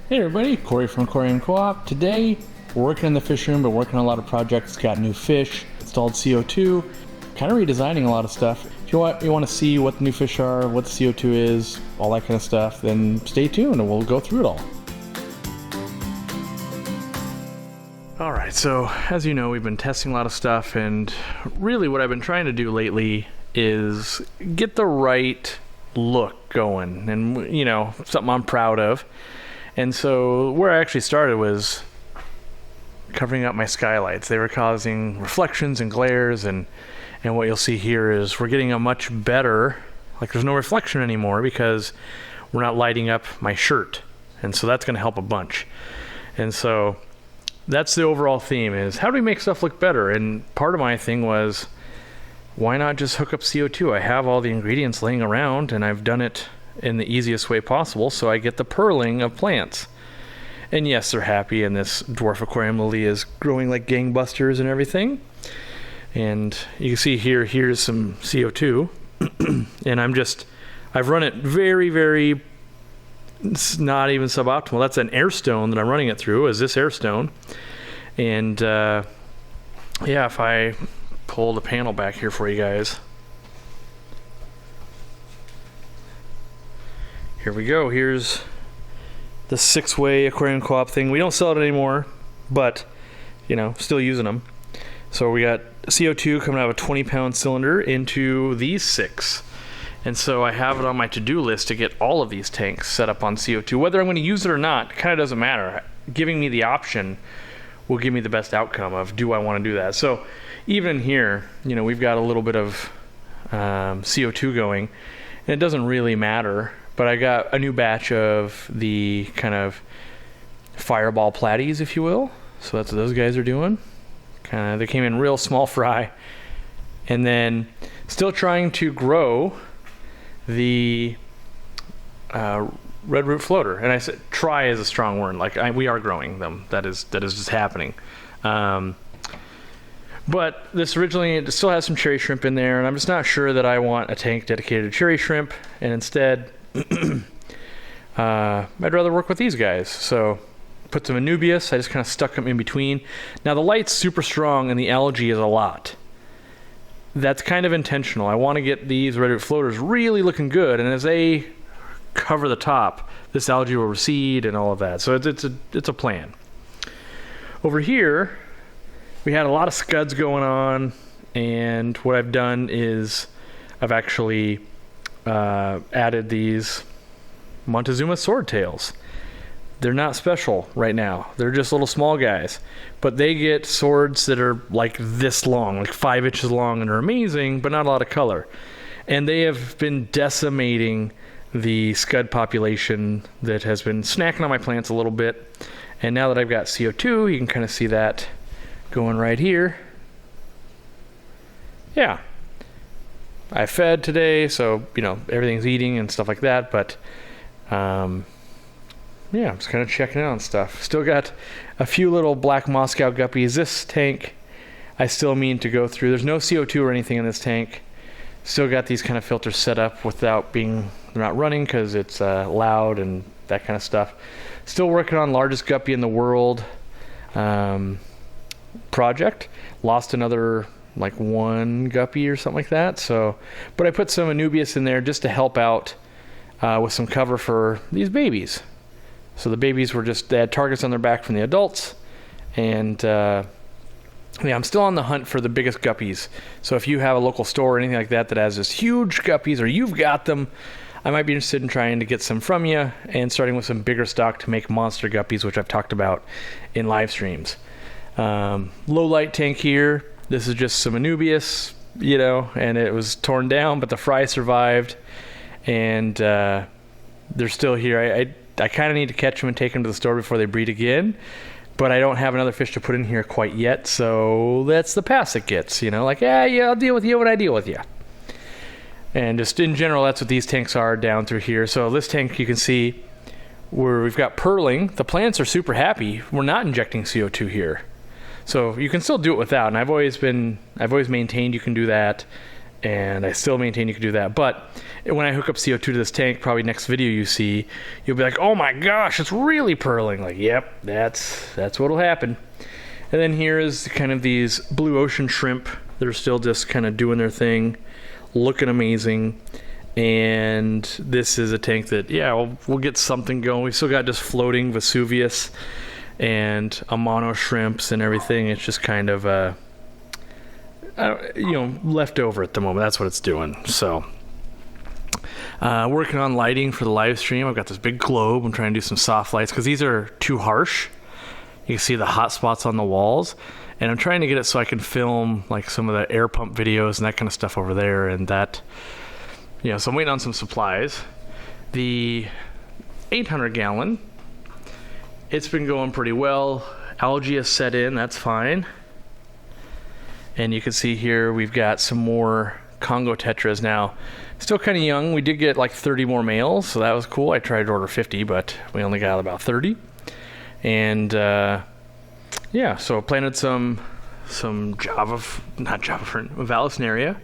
Hey everybody, Corey from Aquarium Co-op. Today, we're working in the fish room, but working on a lot of projects. Got new fish, installed CO2, kind of redesigning a lot of stuff. If you want to see what the new fish are, what the CO2 is, all that kind of stuff, then stay tuned and we'll go through it all. Alright, so as you know, we've been testing a lot of stuff, and really what I've been trying to do lately is get the right look going, and you know, something I'm proud of. And so where I actually started was covering up my skylights. They were causing reflections and glares, and what you'll see here is we're getting a much better, like there's no reflection anymore because we're not lighting up my shirt. And so that's going to help a bunch. And so that's the overall theme, is how do we make stuff look better? And part of my thing was, why not just hook up CO2? I have all the ingredients laying around, and I've done it in the easiest way possible, so I get the pearling of plants. And yes, they're happy, and this dwarf aquarium lily is growing like gangbusters and everything. And you can see here's some CO2. And I've run it very, it's not even suboptimal. That's an air stone that I'm running it through, is this air stone. And yeah, if I pull the panel back here for you guys. Here we go. Here's the 6-way Aquarium Co-op thing. We don't sell it anymore, but you know, still using them. So we got CO2 coming out of a 20-pound cylinder into these 6. And so I have it on my to-do list to get all of these tanks set up on CO2. Whether I'm going to use it or not, kind of doesn't matter. Giving me the option will give me the best outcome of, do I want to do that? So even here, you know, we've got a little bit of CO2 going, and it doesn't really matter. But I got a new batch of the kind of fireball platies, if you will. So that's what those guys are doing. They came in real small fry. And then still trying to grow the red root floater. And I said try is a strong word. Like we are growing them. That is just happening. But this originally, it still has some cherry shrimp in there, and I'm just not sure that I want a tank dedicated to cherry shrimp. And instead, I'd rather work with these guys. So put some Anubias. I just kind of stuck them in between. Now the light's super strong and the algae is a lot. That's kind of intentional. I want to get these red root floaters really looking good, and as they cover the top, this algae will recede and all of that. So it's a plan. Over here, we had a lot of scuds going on, and what I've done is I've actually added these Montezuma swordtails. They're not special right now. They're just little small guys. But they get swords that are like this long, like 5 inches long, and are amazing, but not a lot of color. And they have been decimating the scud population that has been snacking on my plants a little bit. And now that I've got CO2, you can kind of see that going right here. Yeah. I fed today, so you know everything's eating and stuff like that, but yeah, I'm just kind of checking out on stuff. Still got a few little black Moscow guppies. This tank I still mean to go through. There's no CO2 or anything in this tank. Still got these kind of filters set up without they're not running because it's loud and that kind of stuff. Still working on largest guppy in the world project. Lost another like 1 guppy or something like that. So, but I put some Anubias in there just to help out with some cover for these babies. So the babies they had targets on their back from the adults, and yeah, I'm still on the hunt for the biggest guppies. So if you have a local store or anything like that has this huge guppies, or you've got them, I might be interested in trying to get some from you, and starting with some bigger stock to make monster guppies, which I've talked about in live streams. Low light tank here. This is just some Anubias, you know, and it was torn down, but the fry survived, and they're still here. I kind of need to catch them and take them to the store before they breed again, but I don't have another fish to put in here quite yet, so that's the pass it gets, you know, like, yeah, I'll deal with you when I deal with you. And just in general, that's what these tanks are down through here. So this tank, you can see where we've got pearling. The plants are super happy. We're not injecting CO2 here. So you can still do it without, and I've always maintained you can do that, and I still maintain you can do that. But when I hook up CO2 to this tank, probably next video you see, you'll be like, oh my gosh, it's really purling. Like, yep, that's what'll happen. And then here is kind of these blue ocean shrimp. They're still just kind of doing their thing, looking amazing. And this is a tank that, yeah, we'll get something going. We still got just floating Vesuvius and Amano shrimps and everything. It's just kind of, left over at the moment. That's what it's doing. So, working on lighting for the live stream. I've got this big globe. I'm trying to do some soft lights because these are too harsh. You can see the hot spots on the walls. And I'm trying to get it so I can film like some of the air pump videos and that kind of stuff over there. And that, so I'm waiting on some supplies. The 800 gallon, it's been going pretty well. Algae has set in, that's fine. And you can see here we've got some more Congo tetras now. Still kind of young. We did get like 30 more males, so that was cool. I tried to order 50, but we only got about 30. And so I planted some Vallisneria.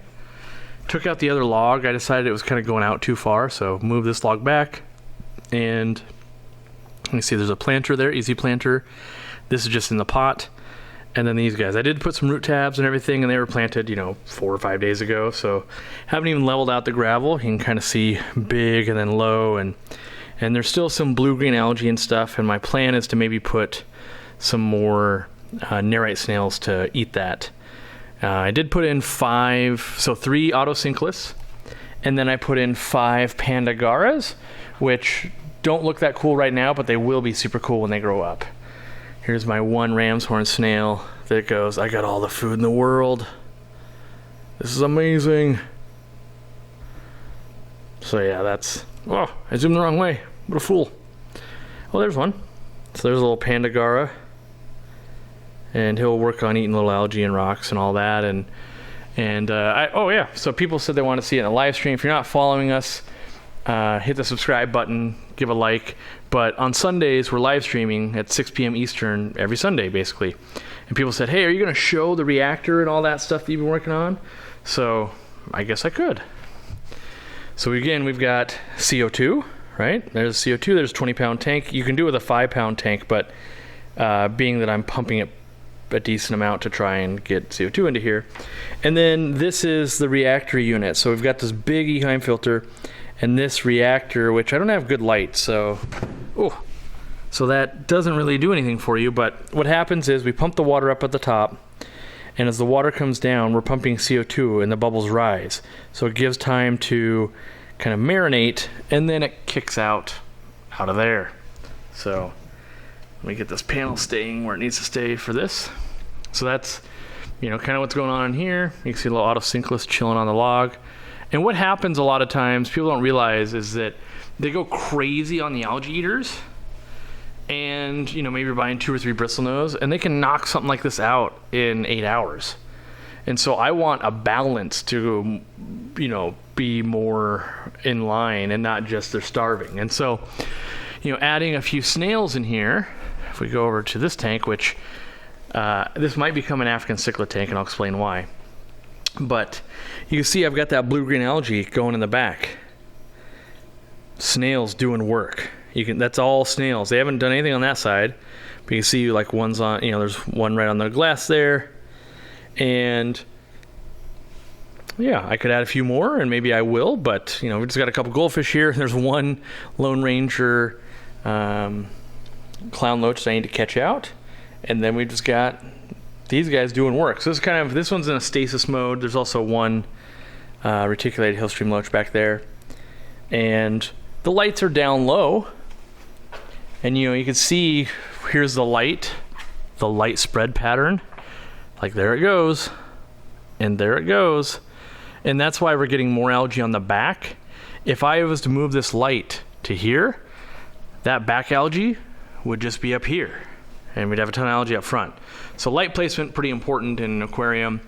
Took out the other log. I decided it was kind of going out too far, so moved this log back. And you see there's a planter there, easy planter. This is just in the pot. And then these guys, I did put some root tabs and everything, and they were planted, 4 or 5 days ago. So haven't even leveled out the gravel. You can kind of see big and then low, and there's still some blue-green algae and stuff. And my plan is to maybe put some more nerite snails to eat that. I did put in 3 Autosynclus, and then I put in 5 Pandagaras, which don't look that cool right now, but they will be super cool when they grow up. Here's my one ram's horn snail that goes, I got all the food in the world. This is amazing. So yeah, I zoomed the wrong way. What a fool. Oh, there's one. So there's a little Pandagara. And he'll work on eating little algae and rocks and all that. So people said they want to see it in a live stream. If you're not following us, hit the subscribe button, give a like. But on Sundays, we're live streaming at 6 p.m. Eastern every Sunday, basically. And people said, hey, are you going to show the reactor and all that stuff that you've been working on? So I guess I could. So again, we've got CO2, right? There's CO2, there's a 20-pound tank. You can do it with a 5-pound tank, but being that I'm pumping it a decent amount to try and get CO2 into here. And then this is the reactor unit. So we've got this big Eheim filter and this reactor, which I don't have good light, so that doesn't really do anything for you. But what happens is we pump the water up at the top, and as the water comes down, we're pumping CO2 and the bubbles rise. So it gives time to kind of marinate, and then it kicks out of there. So let me get this panel staying where it needs to stay for this. So that's, kind of what's going on in here. You can see a little Autosynclus chilling on the log. And what happens a lot of times, people don't realize, is that they go crazy on the algae eaters. And, maybe you're buying 2 or 3 bristlenose, and they can knock something like this out in 8 hours. And so I want a balance to, be more in line and not just they're starving. And so, adding a few snails in here, if we go over to this tank, which this might become an African cichlid tank, and I'll explain why. But you can see I've got that blue-green algae going in the back. Snails doing work. That's all snails. They haven't done anything on that side. But you can see like one's on, there's one right on the glass there. And yeah, I could add a few more, and maybe I will, but we just got a couple goldfish here. There's one Lone Ranger clown loach that I need to catch out. And then we just got these guys doing work. So this one's in a stasis mode. There's also one reticulated hillstream loach back there. And the lights are down low. And you can see, here's the light spread pattern. Like there it goes. And there it goes. And that's why we're getting more algae on the back. If I was to move this light to here, that back algae would just be up here. And we'd have a ton of algae up front. So light placement, pretty important in an aquarium.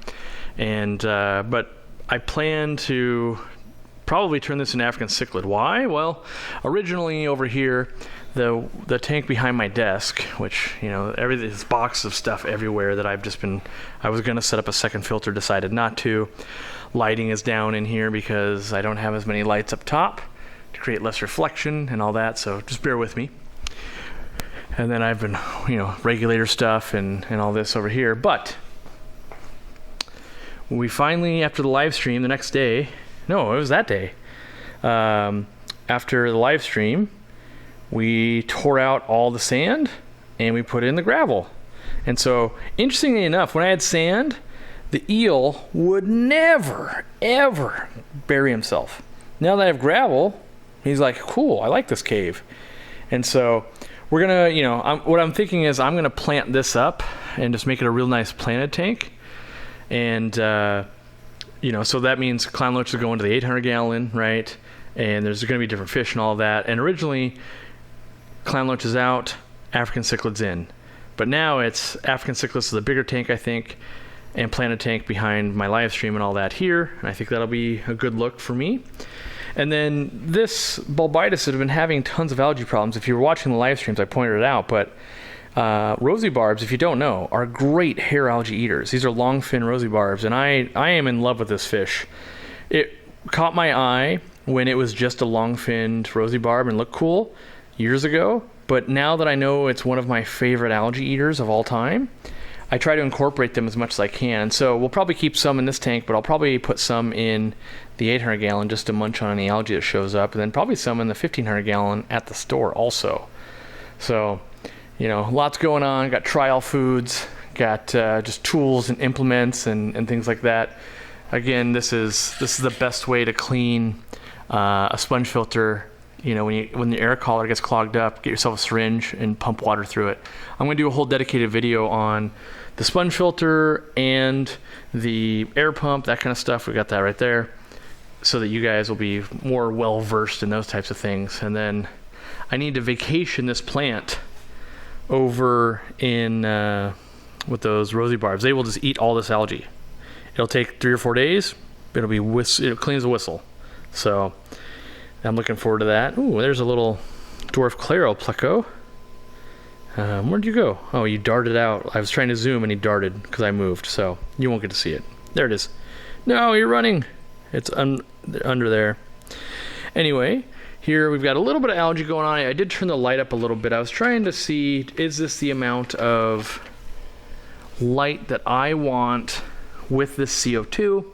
And but I plan to probably turn this into African cichlid. Why? Well, originally over here, the tank behind my desk, which, you know, this box of stuff everywhere that I was going to set up a second filter, decided not to. Lighting is down in here because I don't have as many lights up top to create less reflection and all that, so just bear with me. And then I've been, you know, regulator stuff and all this over here. But we finally, after the live stream the next day, no, it was that day, after the live stream, we tore out all the sand and we put in the gravel. And so, interestingly enough, when I had sand, the eel would never, ever bury himself. Now that I have gravel, he's like, cool, I like this cave. And so, we're going to, you know, what I'm thinking is I'm going to plant this up and just make it a real nice planted tank. And, you know, so that means clown loaches go into the 800 gallon, right? And there's going to be different fish and all of that. And originally, clown loaches out, African cichlids in. But now it's African cichlids is the bigger tank, I think, and planted tank behind my live stream and all that here. And I think that'll be a good look for me. And then this Bulbitis has been having tons of algae problems. If you were watching the live streams, I pointed it out. But rosy barbs, if you don't know, are great hair algae eaters. These are long fin rosy barbs, and I am in love with this fish. It caught my eye when it was just a long finned rosy barb and looked cool years ago. But now that I know it's one of my favorite algae eaters of all time, I try to incorporate them as much as I can. So we'll probably keep some in this tank, but I'll probably put some in the 800 gallon just to munch on any algae that shows up, and then probably some in the 1500 gallon at the store also. So, you know, lots going on. Got trial foods, got just tools and implements and things like that. Again, this is the best way to clean a sponge filter. You know, when the air collar gets clogged up, get yourself a syringe and pump water through it. I'm going to do a whole dedicated video on the sponge filter and the air pump, that kind of stuff. We got that right there, so that you guys will be more well versed in those types of things. And then I need to vacation this plant over in with those rosy barbs. They will just eat all this algae. It'll take 3 or 4 days. It'll clean as a whistle. So I'm looking forward to that. Ooh, there's a little dwarf claro pleco. Where'd you go? Oh, you darted out. I was trying to zoom and he darted because I moved, so you won't get to see it. There it is. No, you're running. It's under there. Anyway, here we've got a little bit of algae going on. I did turn the light up a little bit. I was trying to see, is this the amount of light that I want with this CO2?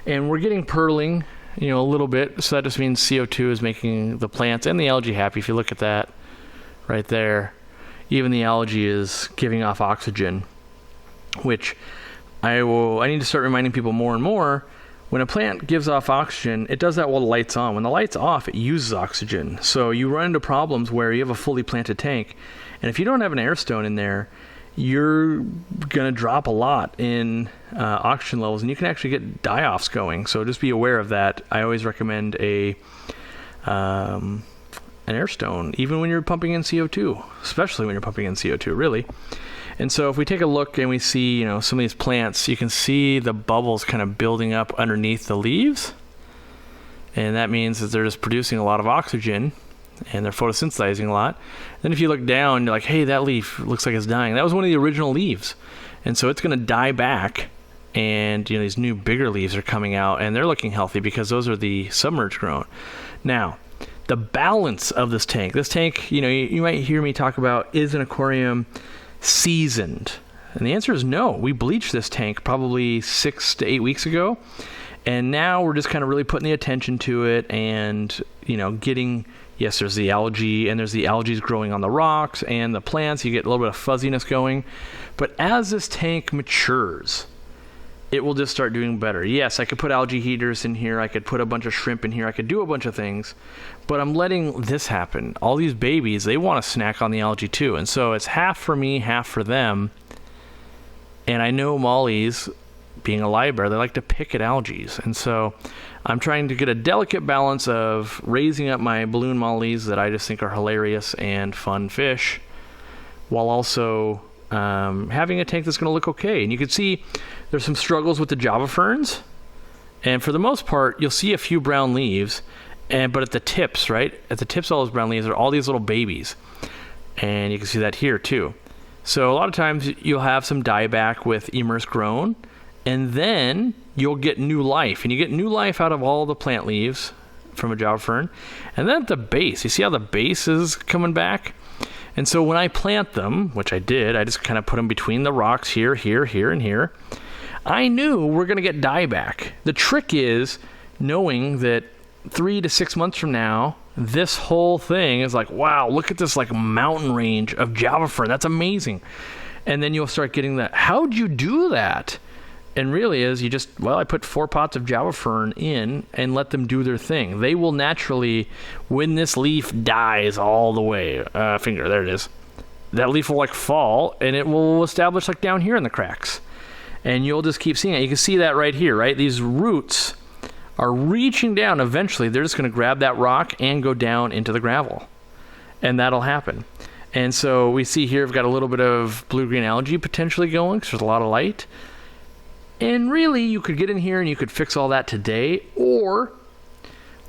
And we're getting purling, you know, a little bit. So that just means CO2 is making the plants and the algae happy. If you look at that right there, even the algae is giving off oxygen, which I need to start reminding people more and more. When a plant gives off oxygen, it does that while the light's on. When the light's off, it uses oxygen. So you run into problems where you have a fully planted tank, and if you don't have an air stone in there, you're going to drop a lot in oxygen levels, and you can actually get die-offs going. So just be aware of that. I always recommend an air stone, even when you're pumping in CO2, especially when you're pumping in CO2, really. And so if we take a look and we see, you know, some of these plants, you can see the bubbles kind of building up underneath the leaves. And that means that they're just producing a lot of oxygen and they're photosynthesizing a lot. Then if you look down, you're like, hey, that leaf looks like it's dying. That was one of the original leaves. And so it's going to die back. And, you know, these new bigger leaves are coming out and they're looking healthy because those are the submerged grown. Now, the balance of this tank, you know, you might hear me talk about, is an aquarium seasoned? And the answer is no. We bleached this tank probably 6 to 8 weeks ago, and now we're just kind of really putting the attention to it and, you know, getting, yes, there's the algae, and there's the algae growing on the rocks and the plants. You get a little bit of fuzziness going. But as this tank matures, it will just start doing better. Yes, I could put algae heaters in here. I could put a bunch of shrimp in here. I could do a bunch of things, but I'm letting this happen. All these babies, they want to snack on the algae too. And so it's half for me, half for them. And I know mollies, being a live bear, they like to pick at algae. And so I'm trying to get a delicate balance of raising up my balloon mollies that I just think are hilarious and fun fish, while also having a tank that's going to look okay. And you can see there's some struggles with the Java ferns, and for the most part you'll see a few brown leaves, but at the tips, right? At the tips of all those brown leaves are all these little babies. And you can see that here too. So a lot of times you'll have some dieback with immerse grown, and then you'll get new life. And you get new life out of all the plant leaves from a Java fern. And then at the base, you see how the base is coming back? And so when I plant them, which I did, I just kind of put them between the rocks here, here, here, and here. I knew we're going to get dieback. The trick is knowing that 3 to 6 months from now, this whole thing is like, wow, look at this like mountain range of Java fern. That's amazing. And then you'll start getting that. How'd you do that? And really is you just, well, I put 4 pots of Java fern in and let them do their thing. They will naturally, when this leaf dies all the way, there it is. That leaf will like fall and it will establish like down here in the cracks. And you'll just keep seeing it. You can see that right here, right? These roots are reaching down. Eventually, they're just going to grab that rock and go down into the gravel. And that'll happen. And so we see here, we've got a little bit of blue-green algae potentially going because there's a lot of light. And really, you could get in here and you could fix all that today, or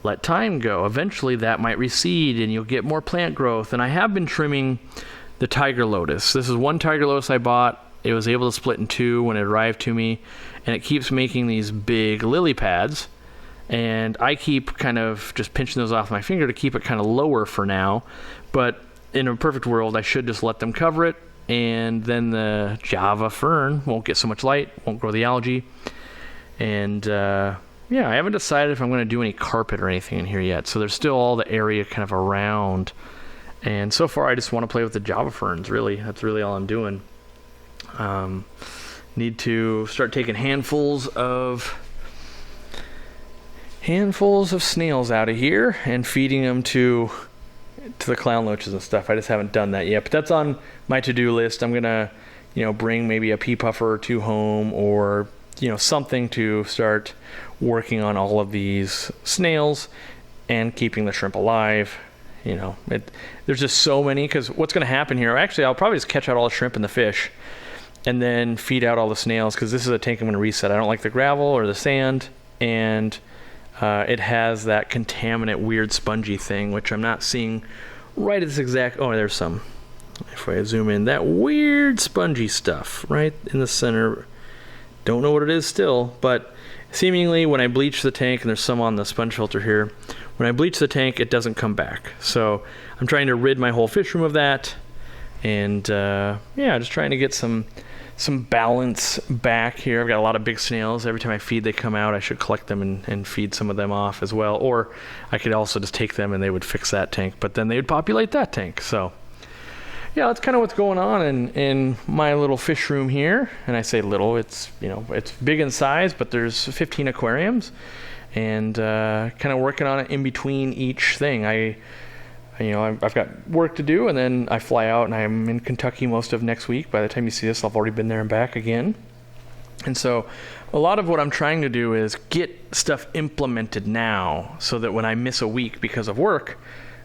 let time go. Eventually, that might recede and you'll get more plant growth. And I have been trimming the tiger lotus. This is one tiger lotus I bought. It was able to split in 2 when it arrived to me, and it keeps making these big lily pads. And I keep kind of just pinching those off my finger to keep it kind of lower for now. But in a perfect world, I should just let them cover it, and then the Java fern won't get so much light, won't grow the algae. And yeah, I haven't decided if I'm going to do any carpet or anything in here yet. So there's still all the area kind of around. And so far, I just want to play with the Java ferns, really. That's really all I'm doing. Need to start taking handfuls of snails out of here and feeding them to the clown loaches and stuff. I just haven't done that yet, but that's on my to-do list. I'm gonna, bring maybe a pea puffer or 2 home, or something to start working on all of these snails and keeping the shrimp alive. There's just so many, because what's going to happen here, actually I'll probably just catch out all the shrimp and the fish and then feed out all the snails, because this is a tank I'm going to reset. I don't like the gravel or the sand, and it has that contaminant weird spongy thing, which I'm not seeing right at this exact, there's some, if I zoom in, that weird spongy stuff right in the center. Don't know what it is still, but seemingly when I bleach the tank, and there's some on the sponge filter here, when I bleach the tank, it doesn't come back. So I'm trying to rid my whole fish room of that, and just trying to get some balance back here. I've got a lot of big snails. Every time I feed, they come out. I should collect them and feed some of them off as well. Or I could also just take them and they would fix that tank, but then they would populate that tank. So yeah, that's kind of what's going on in my little fish room here. And I say little, it's big in size, but there's 15 aquariums, and kind of working on it in between each thing. I've got work to do, and then I fly out, and I'm in Kentucky most of next week. By the time you see this, I've already been there and back again. And so a lot of what I'm trying to do is get stuff implemented now, so that when I miss a week because of work,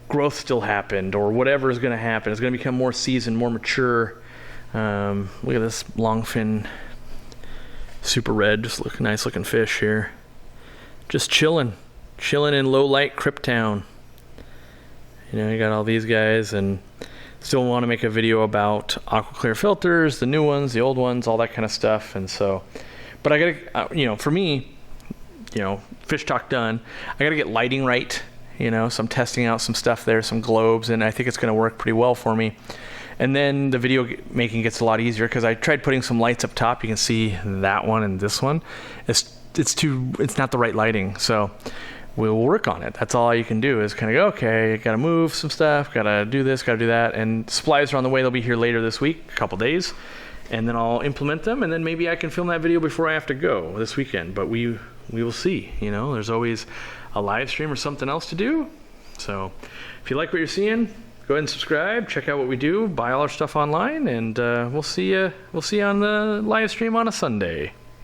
growth still happened, or whatever is going to happen. It's going to become more seasoned, more mature. Look at this longfin, super red, just nice looking fish here. Just chilling in low light Cryptown. You got all these guys, and still want to make a video about AquaClear filters, the new ones, the old ones, all that kind of stuff. And so, but I gotta, for me, fish talk done. I gotta get lighting right, so I'm testing out some stuff there, some globes, and I think it's gonna work pretty well for me. And then the video making gets a lot easier, because I tried putting some lights up top. You can see that one and this one. It's not the right lighting, so we'll work on it. That's all you can do, is kind of go, okay, gotta move some stuff, gotta do this, gotta do that. And supplies are on the way. They'll be here later this week, a couple days, and then I'll implement them, and then maybe I can film that video before I have to go this weekend. But we will see. There's always a live stream or something else to do. So if you like what you're seeing, go ahead and subscribe, check out what we do, buy all our stuff online, and we'll see you on the live stream on a Sunday.